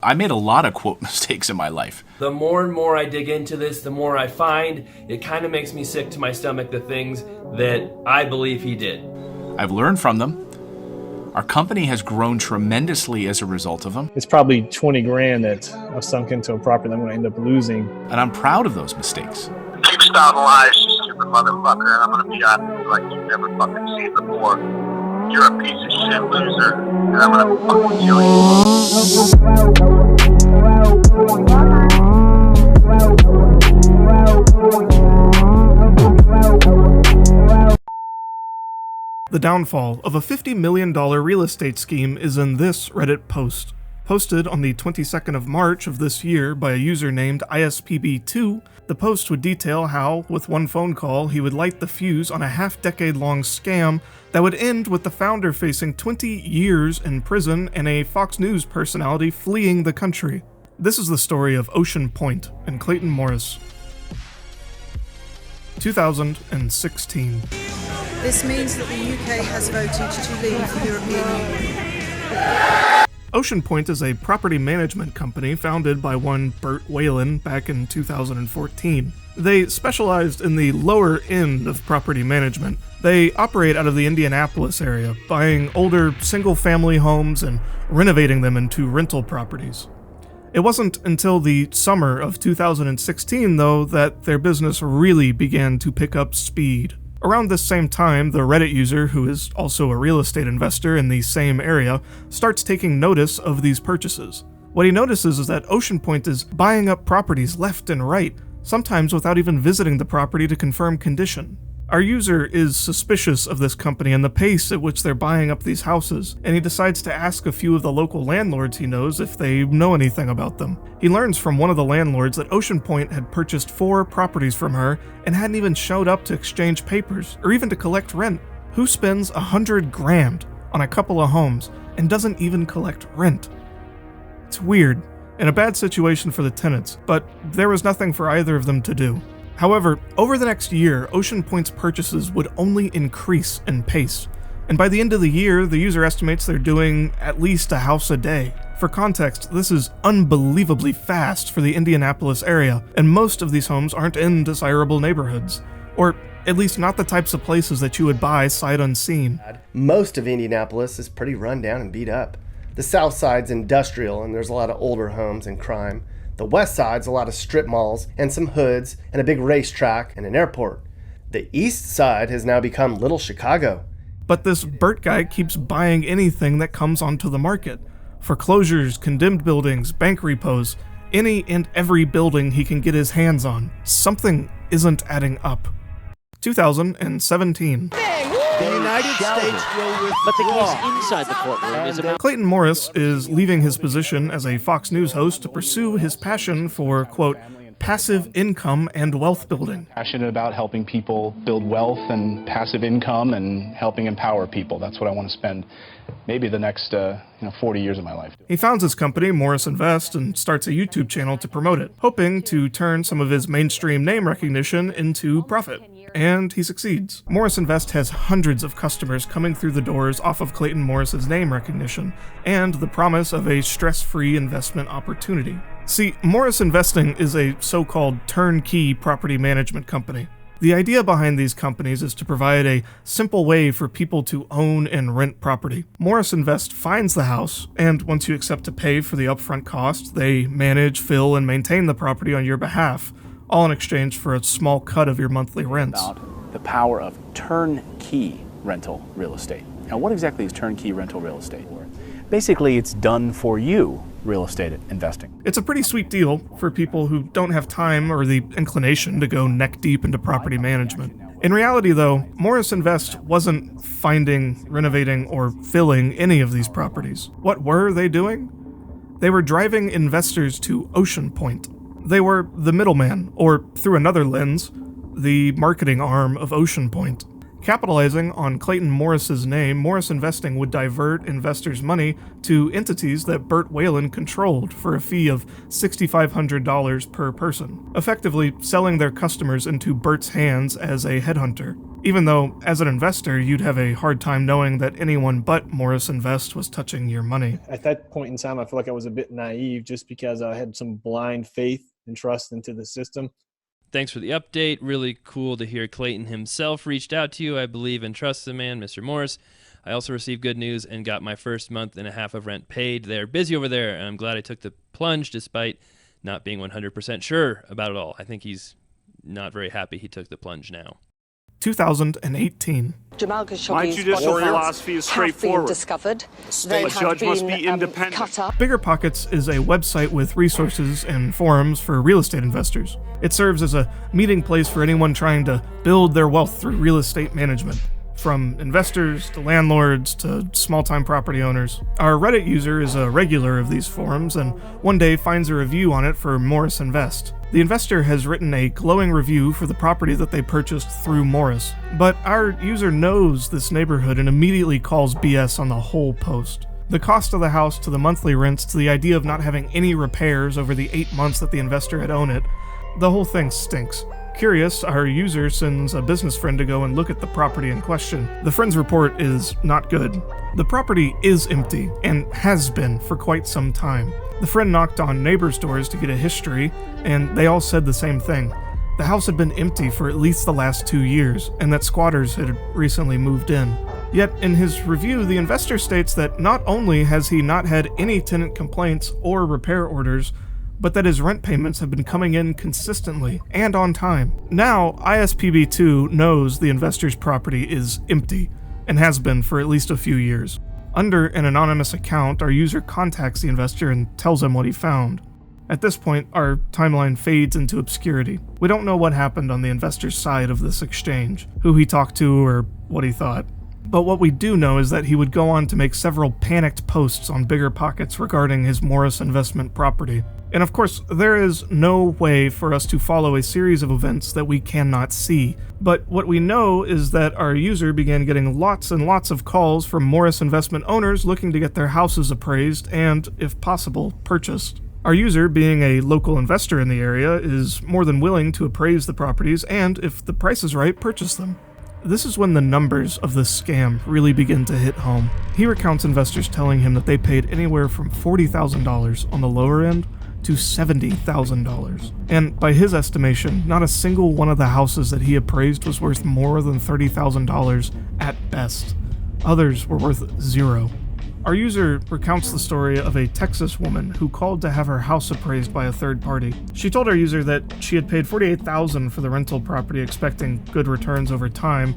I made a lot of quote mistakes in my life. The more and more I dig into this, the more I find it kind of makes me sick to my stomach, the things that I believe he did. I've learned from them. Our company has grown tremendously as a result of them. It's probably 20 grand that I've sunk into a property that I'm going to end up losing. And I'm proud of those mistakes. Keep spouting lies, you stupid motherfucker, and I'm going to be on you like you've never fucking seen before. You're a piece of shit loser, and I'm going to fucking kill you. The downfall of a $50 million real estate scheme is in this Reddit post. Posted on the 22nd of March of this year by a user named ISPB2, the post would detail how, with one phone call, he would light the fuse on a half-decade-long scam that would end with the founder facing 20 years in prison and a Fox News personality fleeing the country. This is the story of Oceanpointe and Clayton Morris. 2016. This means that the UK has voted to leave the European Union. Oceanpointe is a property management company founded by one Bert Whalen back in 2014. They specialized in the lower end of property management. They operate out of the Indianapolis area, buying older single-family homes and renovating them into rental properties. It wasn't until the summer of 2016, though, that their business really began to pick up speed. Around this same time, the Reddit user, who is also a real estate investor in the same area, starts taking notice of these purchases. What he notices is that Oceanpointe is buying up properties left and right, sometimes without even visiting the property to confirm condition. Our user is suspicious of this company and the pace at which they're buying up these houses, and he decides to ask a few of the local landlords he knows if they know anything about them. He learns from one of the landlords that Oceanpointe had purchased 4 properties from her and hadn't even showed up to exchange papers or even to collect rent. Who spends $100,000 on a couple of homes and doesn't even collect rent? It's weird, and a bad situation for the tenants, but there was nothing for either of them to do. However, over the next year, Oceanpointe's purchases would only increase in pace, and by the end of the year, the user estimates they're doing at least a house a day. For context, this is unbelievably fast for the Indianapolis area, and most of these homes aren't in desirable neighborhoods, or at least not the types of places that you would buy sight unseen. Most of Indianapolis is pretty run down and beat up. The south side's industrial, and there's a lot of older homes and crime. The west side's a lot of strip malls and some hoods and a big racetrack and an airport. The east side has now become Little Chicago. But this Bert guy keeps buying anything that comes onto the market. Foreclosures, condemned buildings, bank repos, any and every building he can get his hands on. Something isn't adding up. 2017. The United States will withdraw. But the case inside the courtroom is about... Clayton Morris is leaving his position as a Fox News host to pursue his passion for, quote, passive income and wealth building. Passionate about helping people build wealth and passive income and helping empower people. That's what I want to spend maybe the next 40 years of my life. He founds his company, Morris Invest, and starts a YouTube channel to promote it, hoping to turn some of his mainstream name recognition into profit. And he succeeds. Morris Invest has hundreds of customers coming through the doors off of Clayton Morris's name recognition, and the promise of a stress-free investment opportunity. See, Morris Investing is a so-called turnkey property management company. The idea behind these companies is to provide a simple way for people to own and rent property. Morris Invest finds the house, and once you accept to pay for the upfront cost, they manage, fill, and maintain the property on your behalf, all in exchange for a small cut of your monthly rents. About the power of turnkey rental real estate. Now, what exactly is turnkey rental real estate? Basically, it's done for you real estate investing. It's a pretty sweet deal for people who don't have time or the inclination to go neck deep into property management. In reality, though, Morris Invest wasn't finding, renovating, or filling any of these properties. What were they doing? They were driving investors to Oceanpointe. They were the middleman, or through another lens, the marketing arm of Oceanpointe. Capitalizing on Clayton Morris's name, Morris Investing would divert investors' money to entities that Bert Whalen controlled for a fee of $6,500 per person, effectively selling their customers into Bert's hands as a headhunter. Even though, as an investor, you'd have a hard time knowing that anyone but Morris Invest was touching your money. At that point in time, I feel like I was a bit naive just because I had some blind faith and trust into the system. Thanks for the update. Really cool to hear Clayton himself reached out to you. I believe and trust the man, Mr. Morris. I also received good news and got my first month and a half of rent paid. They're busy over there, and I'm glad I took the plunge despite not being 100% sure about it all. I think he's not very happy he took the plunge now. 2018. My judicial philosophy is straightforward. Discovered. A judge must be independent. BiggerPockets is a website with resources and forums for real estate investors. It serves as a meeting place for anyone trying to build their wealth through real estate management, from investors to landlords to small-time property owners. Our Reddit user is a regular of these forums and one day finds a review on it for Morris Invest. The investor has written a glowing review for the property that they purchased through Morris, but our user knows this neighborhood and immediately calls BS on the whole post. The cost of the house to the monthly rents to the idea of not having any repairs over the 8 months that the investor had owned it, the whole thing stinks. Curious, our user sends a business friend to go and look at the property in question. The friend's report is not good. The property is empty, and has been for quite some time. The friend knocked on neighbors' doors to get a history, and they all said the same thing. The house had been empty for at least the last 2 years, and that squatters had recently moved in. Yet, in his review, the investor states that not only has he not had any tenant complaints or repair orders, but that his rent payments have been coming in consistently and on time. Now, ISPB2 knows the investor's property is empty, and has been for at least a few years. Under an anonymous account, our user contacts the investor and tells him what he found. At this point, our timeline fades into obscurity. We don't know what happened on the investor's side of this exchange, who he talked to or what he thought. But what we do know is that he would go on to make several panicked posts on BiggerPockets regarding his Morris investment property. And of course, there is no way for us to follow a series of events that we cannot see. But what we know is that our user began getting lots and lots of calls from Morris investment owners looking to get their houses appraised and, if possible, purchased. Our user, being a local investor in the area, is more than willing to appraise the properties and, if the price is right, purchase them. This is when the numbers of this scam really begin to hit home. He recounts investors telling him that they paid anywhere from $40,000 on the lower end to $70,000. And by his estimation, not a single one of the houses that he appraised was worth more than $30,000 at best. Others were worth zero. Our user recounts the story of a Texas woman who called to have her house appraised by a third party. She told our user that she had paid $48,000 for the rental property expecting good returns over time,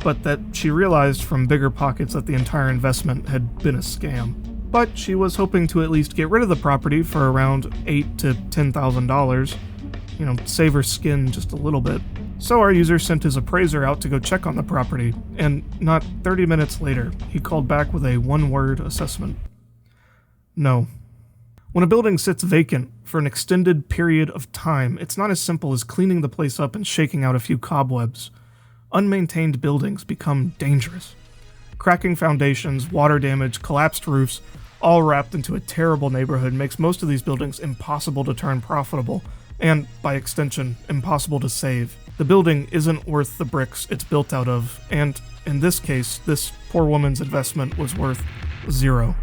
but that she realized from BiggerPockets that the entire investment had been a scam. But she was hoping to at least get rid of the property for around $8,000 to $10,000, save her skin just a little bit. So our user sent his appraiser out to go check on the property, and not 30 minutes later, he called back with a one-word assessment. No. When a building sits vacant for an extended period of time, it's not as simple as cleaning the place up and shaking out a few cobwebs. Unmaintained buildings become dangerous. Cracking foundations, water damage, collapsed roofs, all wrapped into a terrible neighborhood makes most of these buildings impossible to turn profitable, and, by extension, impossible to save. The building isn't worth the bricks it's built out of, and, in this case, this poor woman's investment was worth zero.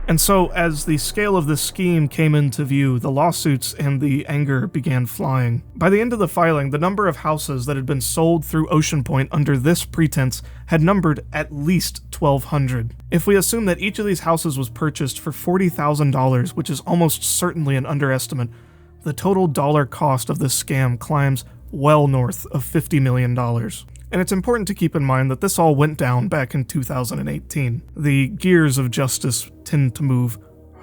And so, as the scale of this scheme came into view, the lawsuits and the anger began flying. By the end of the filing, the number of houses that had been sold through Oceanpointe under this pretense had numbered at least 1,200. If we assume that each of these houses was purchased for $40,000, which is almost certainly an underestimate, the total dollar cost of this scam climbs well north of $50 million. And it's important to keep in mind that this all went down back in 2018. The gears of justice tend to move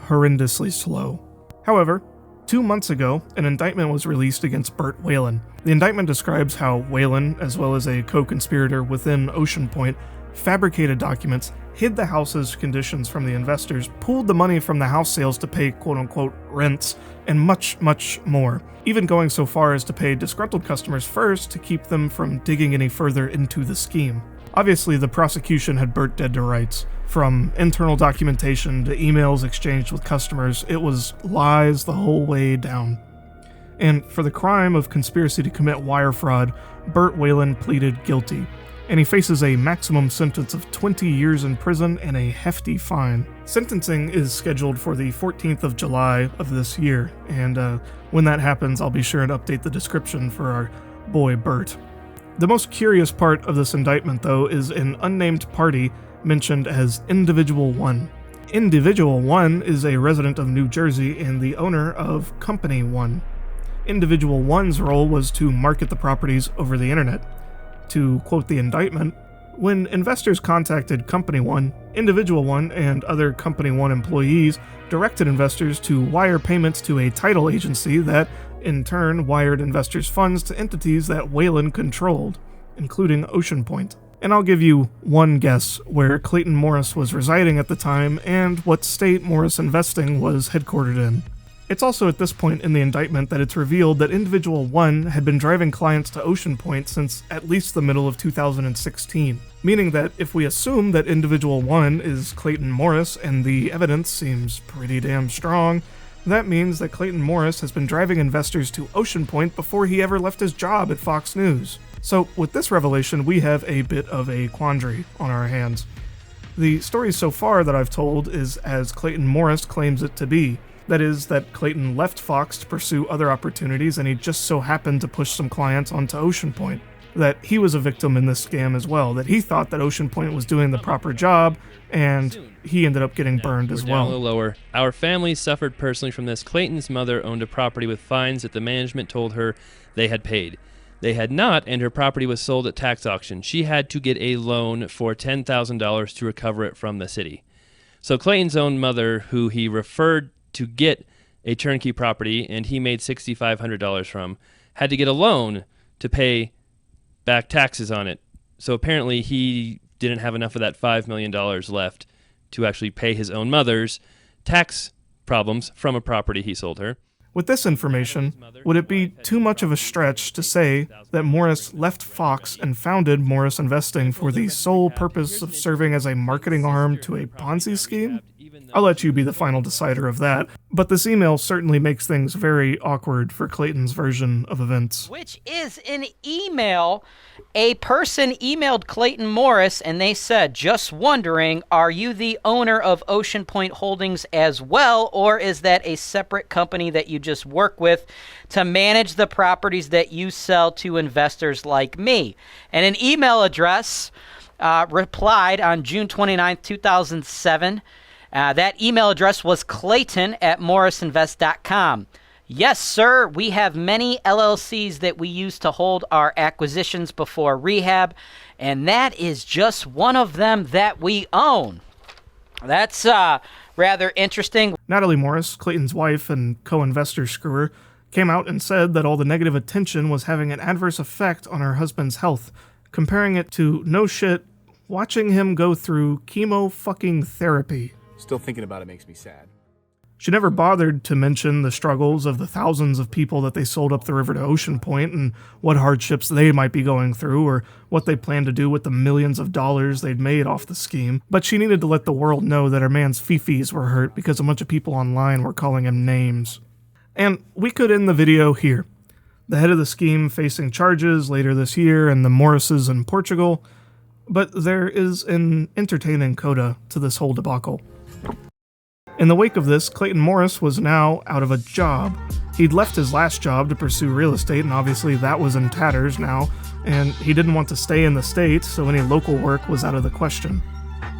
horrendously slow. However, 2 months ago, an indictment was released against Burt Whalen. The indictment describes how Whalen, as well as a co-conspirator within Oceanpointe, fabricated documents, hid the house's conditions from the investors, pooled the money from the house sales to pay quote-unquote rents, and much, much more, even going so far as to pay disgruntled customers first to keep them from digging any further into the scheme. Obviously, the prosecution had Burt dead to rights. From internal documentation to emails exchanged with customers, it was lies the whole way down. And for the crime of conspiracy to commit wire fraud, Burt Whalen pleaded guilty. and he faces a maximum sentence of 20 years in prison and a hefty fine. Sentencing is scheduled for the 14th of July of this year, and when that happens, I'll be sure and update the description for our boy Bert. The most curious part of this indictment, though, is an unnamed party mentioned as Individual 1. Individual 1 is a resident of New Jersey and the owner of Company 1. Individual 1's role was to market the properties over the internet. To quote the indictment, when investors contacted Company 1, Individual 1 and other Company 1 employees directed investors to wire payments to a title agency that, in turn, wired investors' funds to entities that Whalen controlled, including Oceanpointe. And I'll give you one guess where Clayton Morris was residing at the time and what state Morris Investing was headquartered in. It's also at this point in the indictment that it's revealed that Individual 1 had been driving clients to Oceanpointe since at least the middle of 2016, meaning that if we assume that Individual 1 is Clayton Morris and the evidence seems pretty damn strong, that means that Clayton Morris has been driving investors to Oceanpointe before he ever left his job at Fox News. So with this revelation, we have a bit of a quandary on our hands. The story so far that I've told is as Clayton Morris claims it to be. That is, that Clayton left Fox to pursue other opportunities and he just so happened to push some clients onto Oceanpointe. That he was a victim in this scam as well, that he thought that Oceanpointe was doing the proper job, and he ended up getting burned as well. A little lower. Our family suffered personally from this. Clayton's mother owned a property with fines that the management told her they had paid. They had not, and her property was sold at tax auction. She had to get a loan for $10,000 to recover it from the city. So Clayton's own mother, who he referred to get a turnkey property and he made $6,500 from, had to get a loan to pay back taxes on it. So apparently he didn't have enough of that $5 million left to actually pay his own mother's tax problems from a property he sold her. With this information, would it be too much of a stretch to say that Morris left Fox and founded Morris Investing for the sole purpose of serving as a marketing arm to a Ponzi scheme? I'll let you be the final decider of that, but this email certainly makes things very awkward for Clayton's version of events. Which is an email. A person emailed Clayton Morris and they said, just wondering, are you the owner of Oceanpointe Holdings as well, or is that a separate company that you just work with to manage the properties that you sell to investors like me? And an email address replied on June 29, 2007. That email address was clayton@morrisinvest.com. Yes, sir, we have many LLCs that we use to hold our acquisitions before rehab, and that is just one of them that we own. That's rather interesting. Natalie Morris, Clayton's wife and co-investor screwer, came out and said that all the negative attention was having an adverse effect on her husband's health, comparing it to, no shit, watching him go through chemo-fucking therapy. Still thinking about it makes me sad. She never bothered to mention the struggles of the thousands of people that they sold up the river to Oceanpointe and what hardships they might be going through or what they planned to do with the millions of dollars they'd made off the scheme. But she needed to let the world know that her man's fifis were hurt because a bunch of people online were calling him names. And we could end the video here. The head of the scheme facing charges later this year and the Morrises in Portugal. But there is an entertaining coda to this whole debacle. In the wake of this, Clayton Morris was now out of a job. He'd left his last job to pursue real estate, and obviously that was in tatters now, and he didn't want to stay in the States, so any local work was out of the question.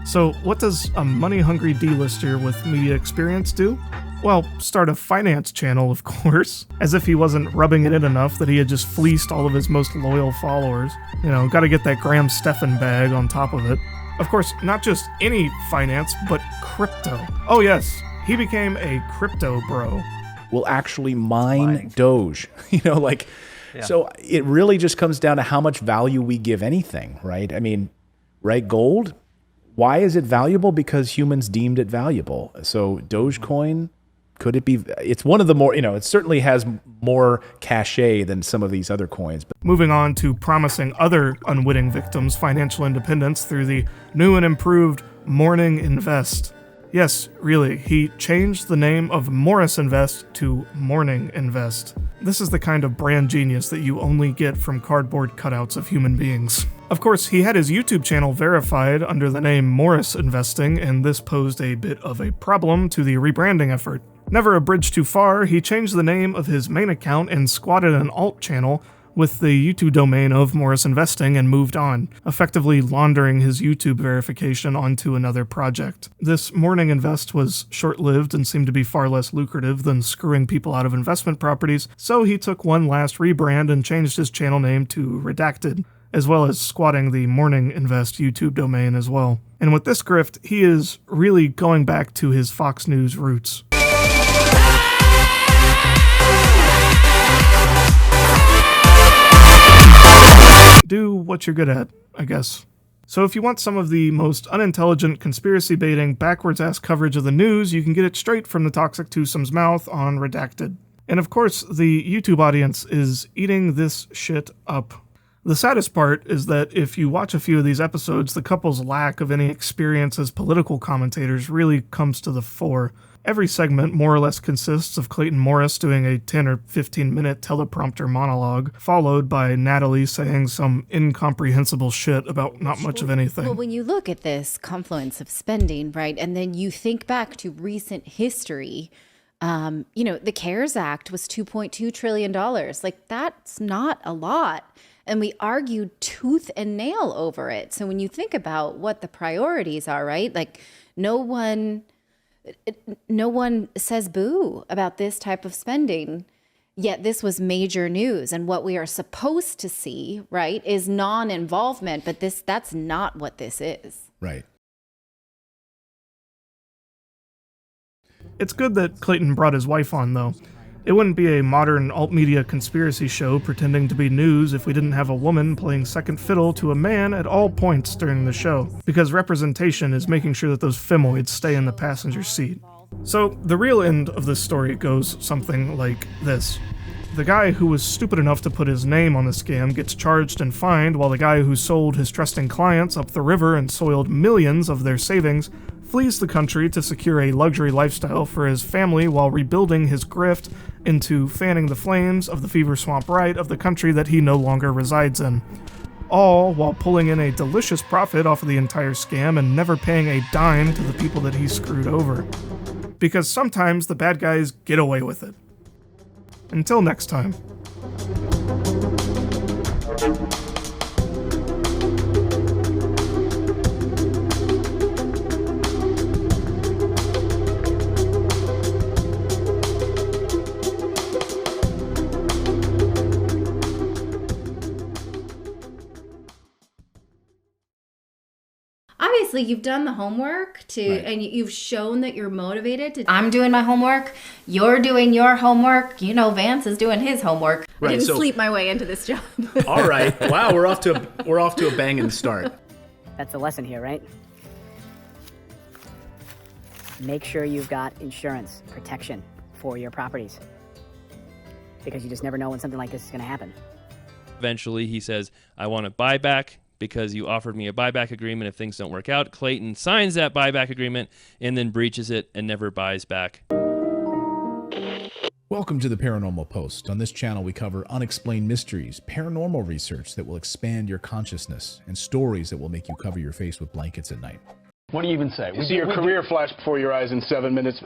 So what does a money-hungry D-lister with media experience do? Well, start a finance channel, of course, as if he wasn't rubbing it in enough that he had just fleeced all of his most loyal followers. You know, gotta get that Graham Stephan bag on top of it. Of course, not just any finance, but crypto. Oh yes, he became a crypto bro. Will actually mine Doge. So it really just comes down to how much value we give anything, right? I mean, right, gold? Why is it valuable? Because humans deemed it valuable. So Dogecoin, could it be? It's one of the more, it certainly has more cachet than some of these other coins. But moving on to promising other unwitting victims financial independence through the new and improved Morning Invest. Yes, really, he changed the name of Morris Invest to Morning Invest. This is the kind of brand genius that you only get from cardboard cutouts of human beings. Of course, he had his YouTube channel verified under the name Morris Investing, and this posed a bit of a problem to the rebranding effort. Never a bridge too far, he changed the name of his main account and squatted an alt channel with the YouTube domain of Morris Investing and moved on, effectively laundering his YouTube verification onto another project. This Morning Invest was short-lived and seemed to be far less lucrative than screwing people out of investment properties, so he took one last rebrand and changed his channel name to Redacted, as well as squatting the Morning Invest YouTube domain as well. And with this grift, he is really going back to his Fox News roots. Do what you're good at, I guess. So if you want some of the most unintelligent, conspiracy-baiting, backwards-ass coverage of the news, you can get it straight from the toxic twosome's mouth on Redacted. And of course, the YouTube audience is eating this shit up. The saddest part is that if you watch a few of these episodes, the couple's lack of any experience as political commentators really comes to the fore. Every segment more or less consists of Clayton Morris doing a 10 or 15 minute teleprompter monologue, followed by Natalie saying some incomprehensible shit about not much of anything. Well, when you look at this confluence of spending, right, and then you think back to recent history, the CARES Act was $2.2 trillion. Like, that's not a lot. And we argued tooth and nail over it. So when you think about what the priorities are, right, like no one says boo about this type of spending, yet this was major news. And what we are supposed to see, right, is non-involvement, but that's not what this is. Right. It's good that Clayton brought his wife on, though. It wouldn't be a modern alt-media conspiracy show pretending to be news if we didn't have a woman playing second fiddle to a man at all points during the show, because representation is making sure that those femoids stay in the passenger seat. So, the real end of this story goes something like this. The guy who was stupid enough to put his name on the scam gets charged and fined, while the guy who sold his trusting clients up the river and soiled millions of their savings flees the country to secure a luxury lifestyle for his family while rebuilding his grift into fanning the flames of the fever swamp right of the country that he no longer resides in. All while pulling in a delicious profit off of the entire scam and never paying a dime to the people that he screwed over. Because sometimes the bad guys get away with it. Until next time. Obviously, you've done the homework and you've shown that you're motivated to. I'm doing my homework. You're doing your homework. Vance is doing his homework. Right, I didn't sleep my way into this job. All right. Wow, we're off to a banging start. That's the lesson here, right? Make sure you've got insurance protection for your properties, because you just never know when something like this is going to happen. Eventually, he says, I want a buyback because you offered me a buyback agreement if things don't work out. Clayton signs that buyback agreement and then breaches it and never buys back. Welcome to the Paranormal Post. On this channel, we cover unexplained mysteries, paranormal research that will expand your consciousness, and stories that will make you cover your face with blankets at night. What do you even say? We see your career flash before your eyes in 7 minutes.